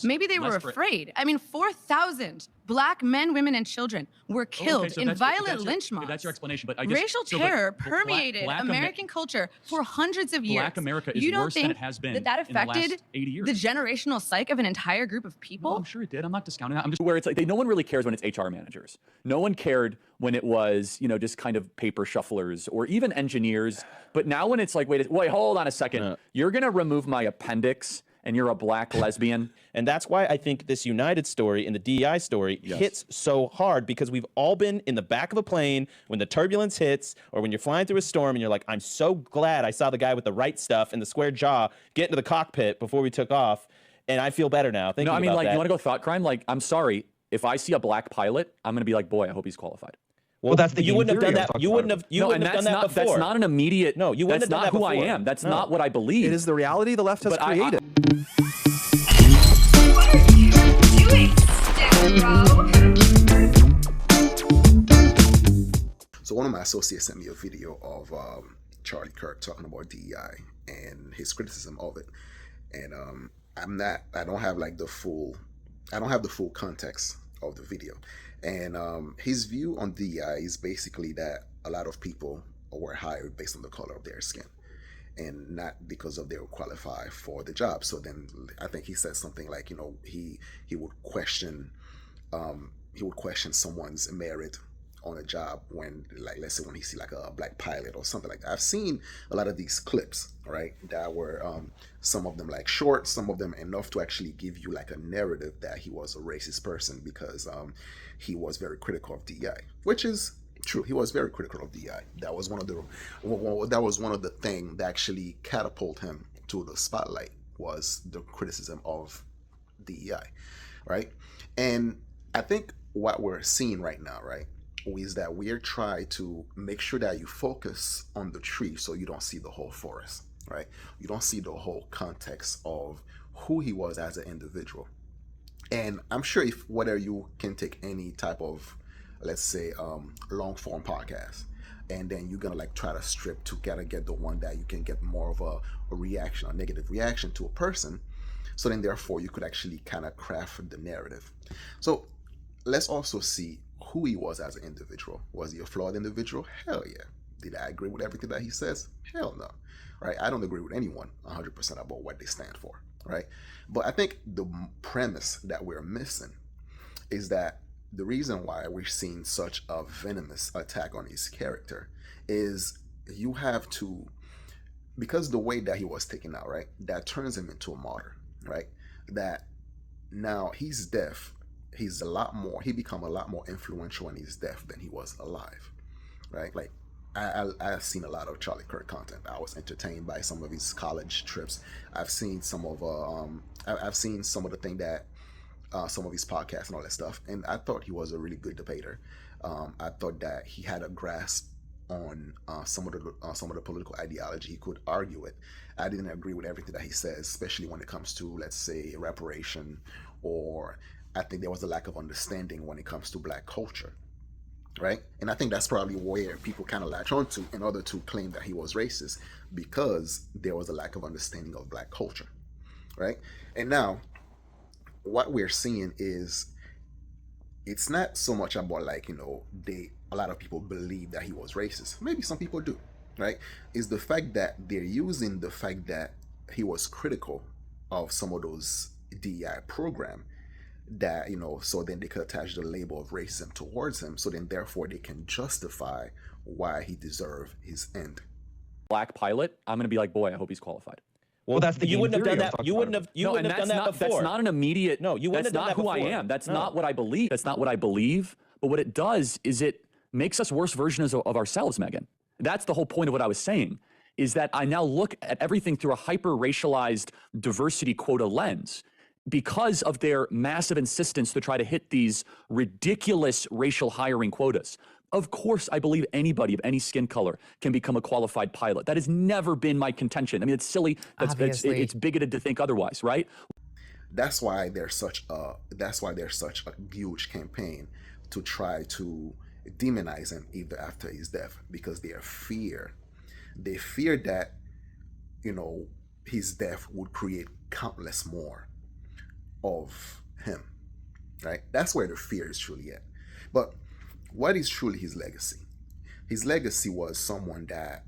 Maybe they were afraid. I mean, 4,000 black men, women, and children were killed in violent lynch mobs. That's your explanation, but I guess racial terror permeated American culture for hundreds of years. Black America is worse than it has been that affected in the last 80 years. The generational psyche of an entire group of people? Well, I'm sure it did. I'm not discounting that. I'm just where it's like no one really cares when it's HR managers. No one cared when it was, you know, just kind of paper shufflers or even engineers. But now when it's like, wait, hold on a second. You're going to remove my appendix and you're a black lesbian. And that's why I think this United story and the DEI story hits so hard, because we've all been in the back of a plane when the turbulence hits or when you're flying through a storm and you're like, I'm so glad I saw the guy with the right stuff and the square jaw get into the cockpit before we took off. And I feel better now. No, I mean, like, you want to go thought crime? Like, I'm sorry. If I see a black pilot, I'm going to be like, boy, I hope he's qualified. Well, that's the you wouldn't have done that. You wouldn't have done that before. That's not an immediate. No, you wouldn't have done that before. That's not who I am. That's not what I believe. It is the reality the left has created. What are you doing, stick bro? So one of my associates sent me a video of Charlie Kirk talking about DEI and his criticism of it, and I don't have the full context of the video. And his view on DEI is basically that a lot of people were hired based on the color of their skin and not because of they were qualified for the job. So then I think he said something like, you know, he would question someone's merit on a job when, like, let's say when he see like a black pilot or something like that. I've seen a lot of these clips, right, that were some of them like short, some of them enough to actually give you like a narrative that he was a racist person because he was very critical of DEI, which is true. He was very critical of DEI. That was one of the things that actually catapulted him to the spotlight, was the criticism of DEI, right? And I think what we're seeing right now, right, is that we're trying to make sure that you focus on the tree so you don't see the whole forest, right? You don't see the whole context of who he was as an individual. And I'm sure whether you can take any type of, let's say, long form podcast, and then you're gonna like try to strip to get the one that you can get more of a reaction, a negative reaction to a person. So then therefore you could actually kind of craft the narrative. So let's also see who he was as an individual. Was he a flawed individual? Hell yeah. Did I agree with everything that he says? Hell no. Right? I don't agree with anyone 100% about what they stand for. Right? But I think the premise that we're missing is that the reason why we're seeing such a venomous attack on his character is you have to, because the way that he was taken out, right, that turns him into a martyr, right? That now he's deaf. He become a lot more influential when he's deaf than he was alive, right? Like I've seen a lot of Charlie Kirk content. I was entertained by some of his college trips. I've seen some of the thing that some of his podcasts and all that stuff, and I thought he was a really good debater. I thought that he had a grasp on some of the political ideology he could argue with. I didn't agree with everything that he says, especially when it comes to, let's say, reparation, or I think there was a lack of understanding when it comes to black culture, right? And I think that's probably where people kind of latch onto in order to claim that he was racist, because there was a lack of understanding of black culture, right? And now what we're seeing is it's not so much about like, you know, a lot of people believe that he was racist. Maybe some people do, right? Is the fact that they're using the fact that he was critical of some of those DEI program, that, you know, so then they could attach the label of racism towards him, so then therefore they can justify why he deserved his end. Black pilot, I'm going to be like, boy, I hope he's qualified. Well, that's the you wouldn't have done that. You wouldn't have done that before. That's not an immediate. No, you wouldn't have done that before. That's not who I am. That's not what I believe. That's not what I believe. But what it does is it makes us worse versions of ourselves, Megan. That's the whole point of what I was saying, is that I now look at everything through a hyper-racialized diversity quota lens because of their massive insistence to try to hit these ridiculous racial hiring quotas. Of course, I believe anybody of any skin color can become a qualified pilot. That has never been my contention. I mean, it's silly. It's bigoted to think otherwise, right? That's why there's such a huge campaign to try to demonize him even after his death, because they fear that, you know, his death would create countless more of him, right? That's where the fear is truly at. But what is truly his legacy? His legacy was someone that,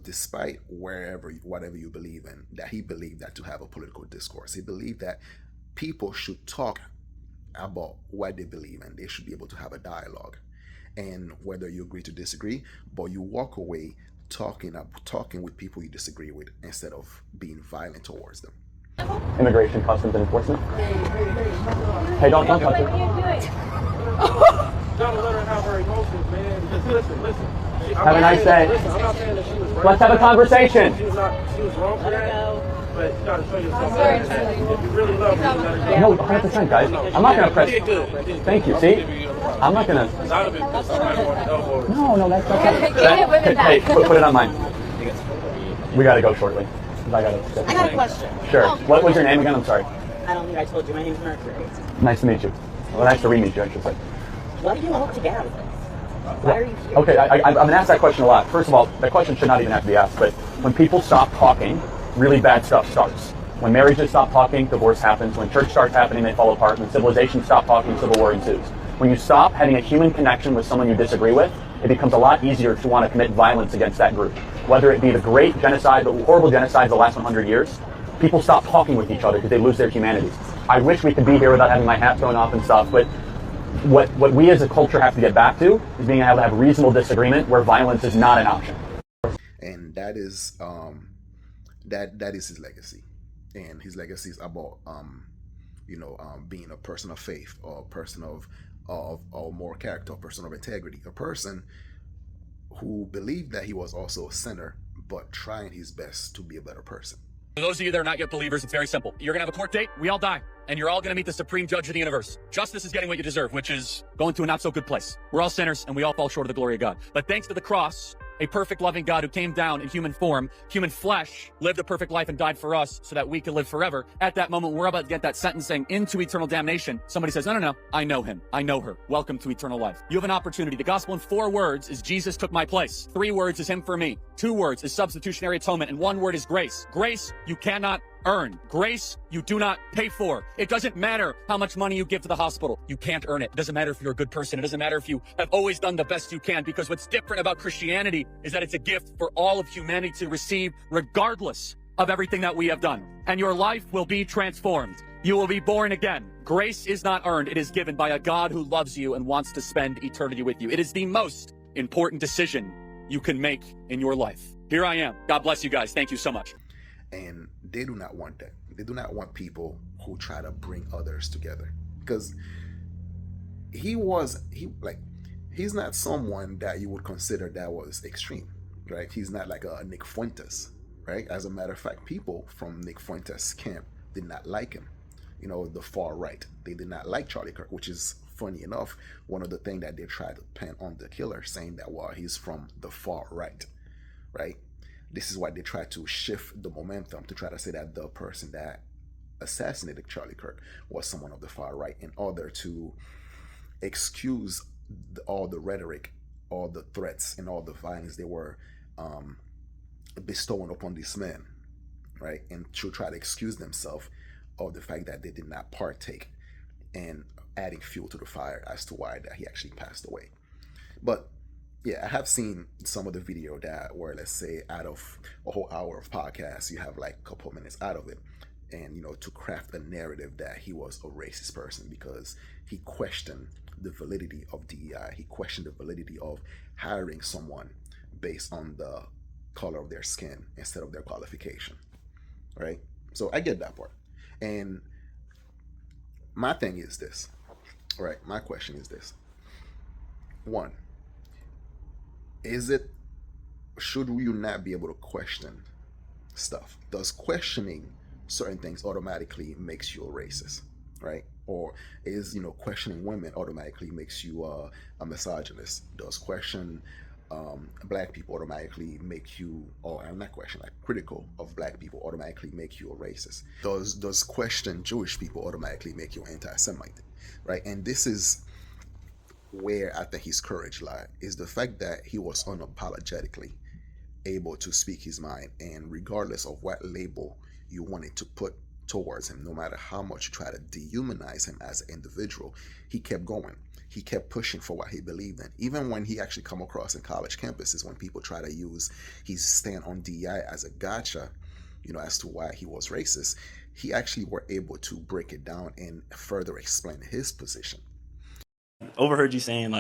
despite whatever you believe in, that he believed that to have a political discourse, he believed that people should talk about what they believe in. They should be able to have a dialogue. And whether you agree to disagree, but you walk away talking with people you disagree with instead of being violent towards them. Immigration, Customs, and Enforcement. Hey, don't touch it. Gotta let her have her emotions, man. Just listen. Have a nice day. Listen, I'm not saying that she was right. Let's have a conversation. She was wrong for that. But you gotta show yourself. If you really love her, you let her go. No, 100%, guys. I'm not gonna press. Thank you. See, I'm not gonna. No, that's okay. Hey, put it on mine. We gotta go shortly. I got a question. Sure. What was your name again? I'm sorry. I don't think I told you. My name's Mercury. Nice to meet you. Well, nice to re-meet you, I should say. What do you hope to get out of this? Why are you here? Okay, I'm going to ask that question a lot. First of all, that question should not even have to be asked, but when people stop talking, really bad stuff starts. When marriages stop talking, divorce happens. When church starts happening, they fall apart. When civilizations stop talking, civil war ensues. When you stop having a human connection with someone you disagree with, it becomes a lot easier to want to commit violence against that group. Whether it be the great genocide, the horrible genocides of the last 100 years, people stop talking with each other because they lose their humanity. I wish we could be here without having my hat thrown off and stuff, but what we as a culture have to get back to is being able to have reasonable disagreement where violence is not an option. And that is that is his legacy. And his legacy is about being a person of faith, or a person of moral character, a person of integrity, a person who believed that he was also a sinner, but trying his best to be a better person. For those of you that are not yet believers, it's very simple. You're going to have a court date, we all die, and you're all going to meet the supreme judge of the universe. Justice is getting what you deserve, which is going to a not so good place. We're all sinners, and we all fall short of the glory of God. But thanks to the cross, a perfect loving God who came down in human form, human flesh, lived a perfect life and died for us so that we could live forever. At that moment, we're about to get that sentencing into eternal damnation. Somebody says, no, I know him. I know her. Welcome to eternal life. You have an opportunity. The gospel in 4 words is Jesus took my place. 3 words is him for me. 2 words is substitutionary atonement. And 1 word is grace. Grace, you cannot earn. Grace, you do not pay for. It doesn't matter how much money you give to the hospital. You can't earn it. It doesn't matter if you're a good person. It doesn't matter if you have always done the best you can, because what's different about Christianity is that it's a gift for all of humanity to receive regardless of everything that we have done. And your life will be transformed. You will be born again. Grace is not earned. It is given by a God who loves you and wants to spend eternity with you. It is the most important decision you can make in your life. Here I am. God bless you guys. Thank you so much. And they do not want that. They do not want people who try to bring others together, because he's not someone that you would consider that was extreme, right? He's not like a Nick Fuentes, right? As a matter of fact, people from Nick Fuentes' camp did not like him. The far right, they did not like Charlie Kirk, which is funny enough, one of the things that they tried to pin on the killer, saying that, well, he's from the far right, right? This is why they try to shift the momentum to try to say that the person that assassinated Charlie Kirk was someone of the far right, in order to excuse all the rhetoric, all the threats, and all the violence they were bestowing upon these men, right? And to try to excuse themselves of the fact that they did not partake in adding fuel to the fire as to why that he actually passed away. But yeah, I have seen some of the video that where, let's say, out of a whole hour of podcast, you have like a couple of minutes out of it, and to craft a narrative that he was a racist person because he questioned the validity of DEI. He questioned the validity of hiring someone based on the color of their skin instead of their qualification, right? So I get that part. And my thing is this, right? My question is this. 1, should you not be able to question stuff? Does questioning certain things automatically makes you a racist, right? Or is, questioning women automatically makes you a misogynist? Does question black people automatically make you, or I'm not questioning, like critical of black people automatically make you a racist? Does question Jewish people automatically make you anti-Semite, right? And this is where I think his courage lied, is the fact that he was unapologetically able to speak his mind, and regardless of what label you wanted to put towards him. No matter how much you try to dehumanize him as an individual, he kept going. He kept pushing for what he believed in. Even when he actually come across in college campuses, when people try to use his stand on DEI as a gotcha, as to why he was racist, he actually were able to break it down and further explain his position. Overheard you saying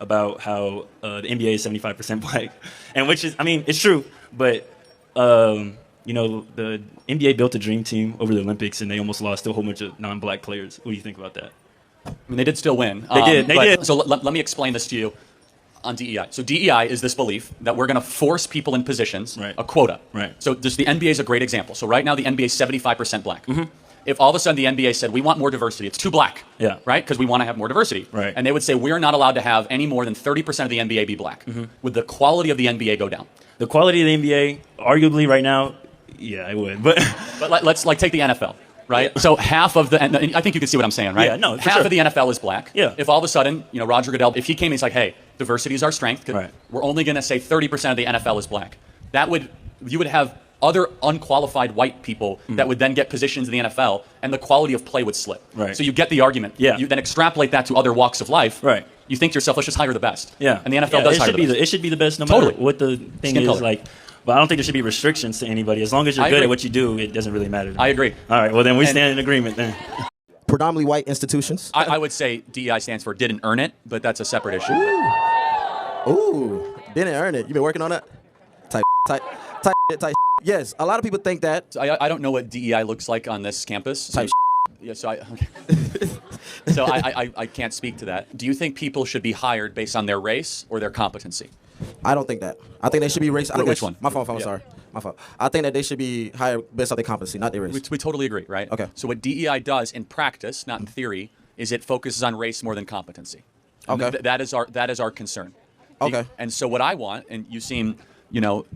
about how the NBA is 75% black, and which is, I mean, it's true, but the NBA built a dream team over the Olympics, and they almost lost to a whole bunch of non-black players. What do you think about that? I mean, they did still win. They did. So let me explain this to you on DEI. So DEI is this belief that we're going to force people in positions, a quota. Right. So just the NBA is a great example. So right now the NBA is 75% black. If all of a sudden the NBA said, we want more diversity, it's too black, right? Because we want to have more diversity. Right. And they would say, we're not allowed to have any more than 30% of the NBA be black. Would the quality of the NBA go down? The quality of the NBA, arguably right now, yeah, it would. But let's take the NFL. Right? Yeah. So half of the, I think you can see what I'm saying, right? Yeah, no, half of the NFL is black. Yeah. If all of a sudden, Roger Goodell, if he came and he's like, hey, diversity is our strength, we're only going to say 30% of the NFL is black. You would have other unqualified white people that would then get positions in the NFL, and the quality of play would slip. Right. So you get the argument. Yeah. You then extrapolate that to other walks of life. Right. You think to yourself, let's just hire the best. Yeah. And the NFL does hire the best. It should be the best no matter what the thing Skin is. color. But I don't think there should be restrictions to anybody. As long as you're good at what you do, it doesn't really matter. I agree. All right, well, then we stand in agreement then. Predominantly white institutions. I would say DEI stands for didn't earn it, but that's a separate issue. Ooh, didn't earn it. You been working on that? Type. Yes, a lot of people think that. I don't know what DEI looks like on this campus. Yeah, so I can't speak to that. Do you think people should be hired based on their race or their competency? I don't think that. I think they should be race. Which one? My fault. Sorry. My fault. I think that they should be hired based on their competency, not their race. We totally agree, right? Okay. So what DEI does in practice, not in theory, is it focuses on race more than competency. And Okay. that is our concern. Okay. And so what I want, and you seem,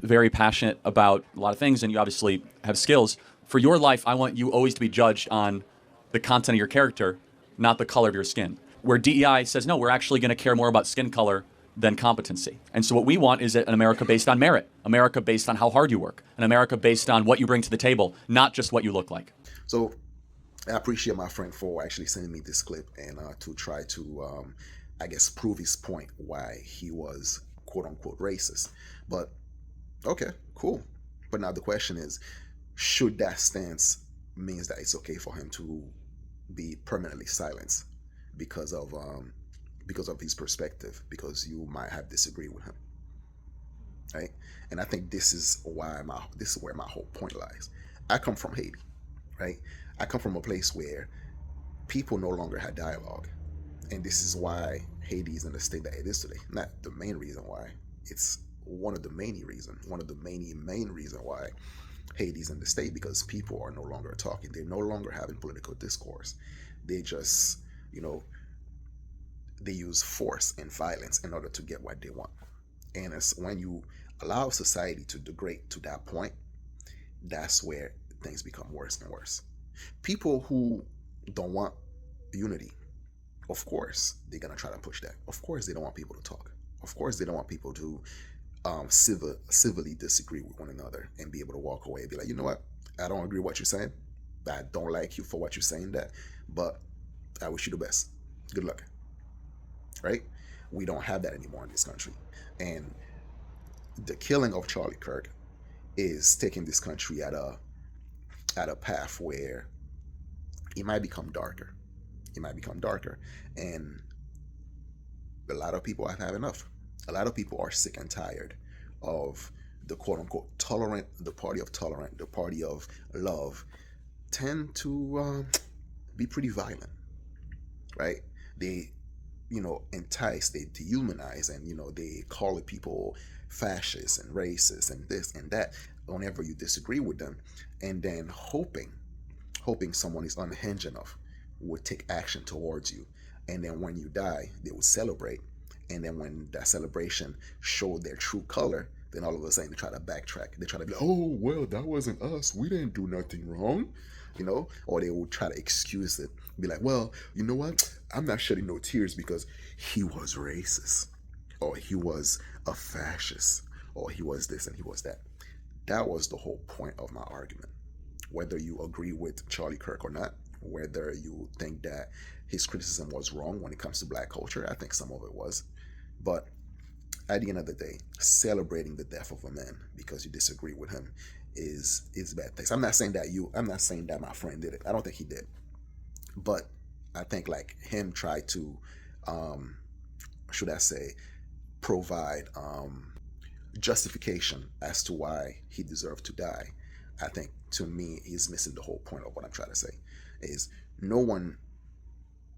very passionate about a lot of things, and you obviously have skills. For your life, I want you always to be judged on the content of your character, not the color of your skin. Where DEI says, no, we're actually going to care more about skin color than competency. And so what we want is an America based on merit, America based on how hard you work, an America based on what you bring to the table, not just what you look like. So I appreciate my friend for actually sending me this clip and to try to, prove his point why he was quote unquote racist. But okay, cool. But now the question is, should that stance means that it's okay for him to be permanently silenced because of his perspective, because you might have disagreed with him, right? And I think this is where my whole point lies. I come from Haiti, right? I come from a place where people no longer had dialogue, and this is why Haiti is in the state that it is today. Not the main reason why. It's one of the main reasons why Haiti's in the state, because people are no longer talking. They're no longer having political discourse. They just, they use force and violence in order to get what they want. And it's when you allow society to degrade to that point, that's where things become worse and worse. People who don't want unity, of course, they're going to try to push that. Of course, they don't want people to talk. Of course, they don't want people to civilly disagree with one another and be able to walk away and be like, you know what? I don't agree with what you're saying. I don't like you for what you're saying that, but I wish you the best. Good luck. Right? We don't have that anymore in this country. And the killing of Charlie Kirk is taking this country at a path where it might become darker. And a lot of people have had enough. A lot of people are sick and tired of the quote-unquote tolerant, the party of tolerant, the party of love, tend to be pretty violent, right? They, entice, they dehumanize, and, they call it people fascists and racist and this and that whenever you disagree with them, and then hoping someone is unhinged enough would take action towards you. And then when you die, they would celebrate. And then when that celebration showed their true color, then all of a sudden they try to backtrack. They try to be like, oh, well, that wasn't us. We didn't do nothing wrong, or they will try to excuse it. Be like, well, you know what? I'm not shedding no tears because he was racist, or he was a fascist, or he was this and he was that. That was the whole point of my argument. whether you agree with Charlie Kirk or not, whether you think that his criticism was wrong when it comes to black culture. I think some of it was. But at the end of the day, celebrating the death of a man because you disagree with him is bad things. I'm not saying that my friend did it. I don't think he did. But I think like him try to, should I say, provide justification as to why he deserved to die. I think to me he's missing the whole point of what I'm trying to say. Is no one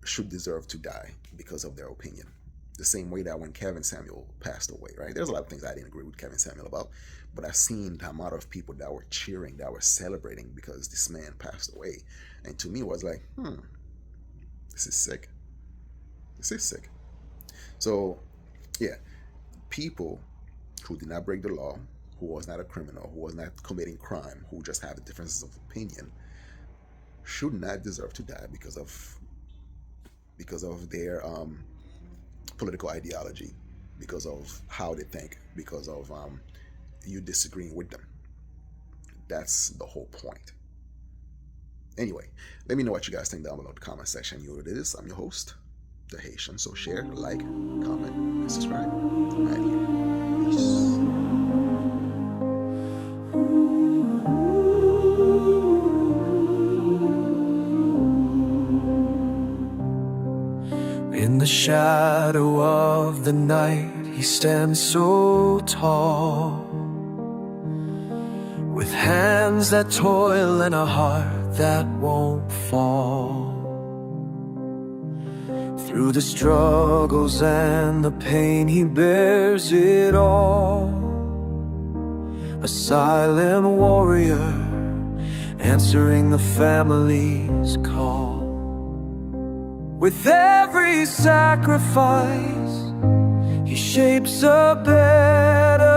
should deserve to die because of their opinion. The same way that when Kevin Samuel passed away, right? There's a lot of things I didn't agree with Kevin Samuel about, but I've seen the amount of people that were cheering, that were celebrating because this man passed away. And to me it was like, this is sick. This is sick. So, yeah, people who did not break the law, who was not a criminal, who was not committing crime, who just have differences of opinion, should not deserve to die because of their political ideology, because of how they think, because of you disagreeing with them. That's the whole point. Anyway, let me know what you guys think down below in the comment section. You know what it is. I'm your host, The Haitian. So share, like, comment, and subscribe. I'm out of here. Peace. In the shadow of the night, he stands so tall, with hands that toil and a heart that won't fall. Through the struggles and the pain, he bears it all. A silent warrior, answering the family's call. With every sacrifice, he shapes a better